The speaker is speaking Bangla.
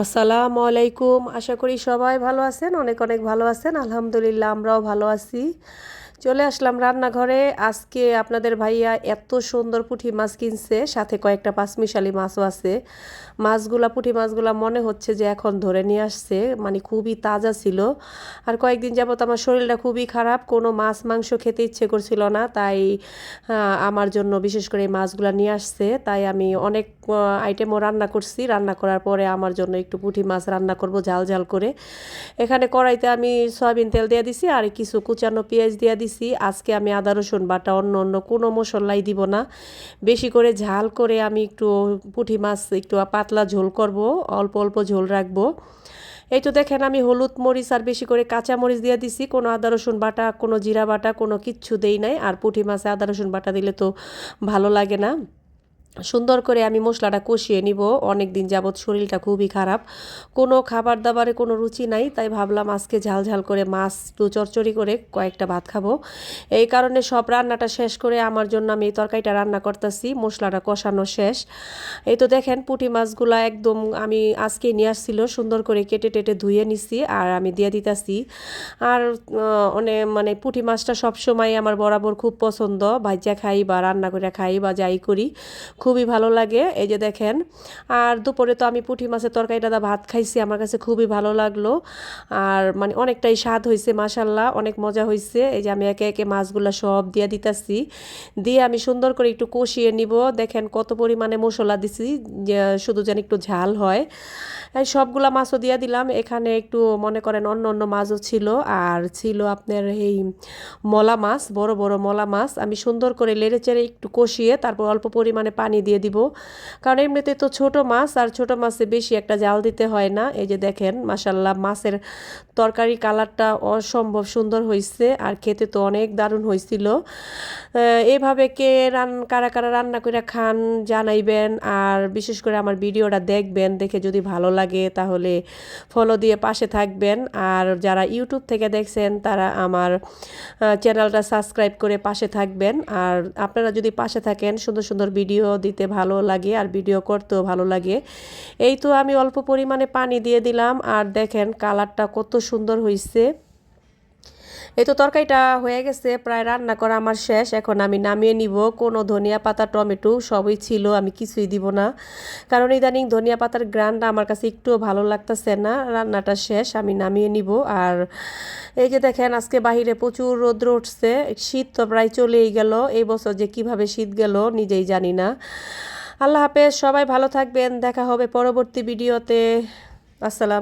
আসসালামু আলাইকুম। আশা করি সবাই ভালো আছেন, অনেক অনেক ভালো আছেন। আলহামদুলিল্লাহ আমরাও ভালো আছি। চলে আসলাম রান্নাঘরে। আজকে আপনাদের ভাইয়া এত সুন্দর পুঁটি মাছ কিনছে, সাথে কয়েকটা পাঁচমিশালি মাছও আছে। পুঁটি মাছগুলা মনে হচ্ছে যে এখন ধরে নিয়ে আসছে, মানে খুবই তাজা ছিল। আর কয়েকদিন যাবত আমার শরীরটা খুবই খারাপ, কোনো মাছ মাংস খেতে ইচ্ছে করছিল না, তাই আমার জন্য বিশেষ করে এই মাছগুলা নিয়ে আসছে। তাই আমি অনেক আইটেমও রান্না করছি। রান্না করার পরে আমার জন্য একটু পুঁটি মাছ রান্না করব ঝাল ঝাল করে। এখানে কড়াইতে আমি সয়াবিন তেল দিয়ে দিছি আর কিছু কুচানো পেঁয়াজ দিয়ে দিছি। আজকে আমি আদা রসুন বাটা অন্য অন্য কোনো মশলাই দিব না, বেশি করে ঝাল করে আমি একটু পুঁটি মাছ একটু পাতলা ঝোল করব, অল্প অল্প ঝোল রাখবো। এই তো দেখেন আমি হলুদ মরিচ আর বেশি করে কাঁচা মরিচ দিয়ে দিছি, কোনো আদা রসুন বাটা কোনো জিরা বাটা কোনো কিচ্ছু দেই নাই। আর পুঁটি মাছে আদা রসুন বাটা দিলে তো ভালো লাগে না। সুন্দর করে আমি মশলাটা কষিয়ে নিব। অনেক দিন যাবৎ শরীরটা খুবই খারাপ, কোনো খাবার দাবারে কোনো রুচি নাই, তাই ভাবলাম আজকে ঝাল ঝাল করে মাছ একটু চচ্চড়ি করে কয়েকটা ভাত খাবো। এই কারণে সব রান্নাটা শেষ করে আমার জন্য আমি এই তরকারিটা রান্না করতেছি। মশলাটা কষানো শেষ। এই তো দেখেন পুঁটি মাছগুলা একদম আমি আজকেই নিয়ে আসছিল, সুন্দর করে কেটে টেটে ধুয়ে নিছি আর আমি দিয়ে দিতেছি। আর অনেক মানে পুঁটি মাছটা সবসময় আমার বরাবর খুব পছন্দ, ভাজা খাই বা রান্না করে খাই বা যাই করি খুবই ভালো লাগে। এই যে দেখেন, আর দুপুরে তো আমি পুঁটি মাছের তরকারিটা দা ভাত খাইছি, আমার কাছে খুবই ভালো লাগলো। আর মানে অনেকটাই স্বাদ হয়েছে, মাশাল্লাহ অনেক মজা হয়েছে। এই যে আমি একে একে মাছগুলো সব দিয়ে দিতেছি, দিয়ে আমি সুন্দর করে একটু কষিয়ে নিব। দেখেন কত পরিমাণে মশলা দিছি, যে শুধু যেন একটু ঝাল হয়। এই সবগুলা মাছও দিয়ে দিলাম। এখানে একটু মনে করেন অন্য অন্য মাছও ছিল, আর ছিল আপনার এই মলা মাছ, বড় বড় মলা মাছ। আমি সুন্দর করে লেড়ে চেড়ে একটু কষিয়ে তারপর অল্প পরিমাণে পানি দিয়ে দিব, কারণ এমনিতে তো ছোট মাছ, আর ছোট মাছে বেশি একটা জাল দিতে হয় না। এই যে দেখেন মাশাল্লাহ মাছের তরকারি কালারটা অসম্ভব সুন্দর হয়েছে, আর খেতে তো অনেক দারুণ হয়েছিল। এইভাবে কারা কারা রান্না করে খান জানাইবেন, আর বিশেষ করে আমার ভিডিওটা দেখবেন, দেখে যদি ভালো লাগে তাহলে ফলো দিয়ে পাশে থাকবেন। আর যারা ইউটিউব থেকে দেখছেন তারা আমার চ্যানেলটা সাবস্ক্রাইব করে পাশে থাকবেন। আর আপনারা যদি পাশে থাকেন, সুন্দর সুন্দর ভিডিও দিতে ভালো লাগে আর ভিডিও করতেও ভালো লাগে। এই তো আমি অল্প পরিমাণে পানি দিয়ে দিলাম, আর দেখেন কালারটা কত সুন্দর হয়েছে। এই তো তরকারিটা হয়ে গেছে, প্রায় রান্না করা আমার শেষ। এখন আমি নামিয়ে নিব। কোনো ধনিয়া পাতা টমেটো সবই ছিল, আমি কিছুই দিব না, কারণ ইদানিং ধনিয়া পাতার গ্রানটা আমার কাছে একটুও ভালো লাগতেছে না। রান্নাটা শেষ, আমি নামিয়ে নিব। আর এই যে দেখেন আজকে বাহিরে প্রচুর রৌদ্র উঠছে, শীত তো প্রায় চলেই গেল। এই বছর যে কিভাবে শীত গেল নিজেই জানি না। আল্লাহ হাফেজ, সবাই ভালো থাকবেন, দেখা হবে পরবর্তী ভিডিওতে। আসসালাম।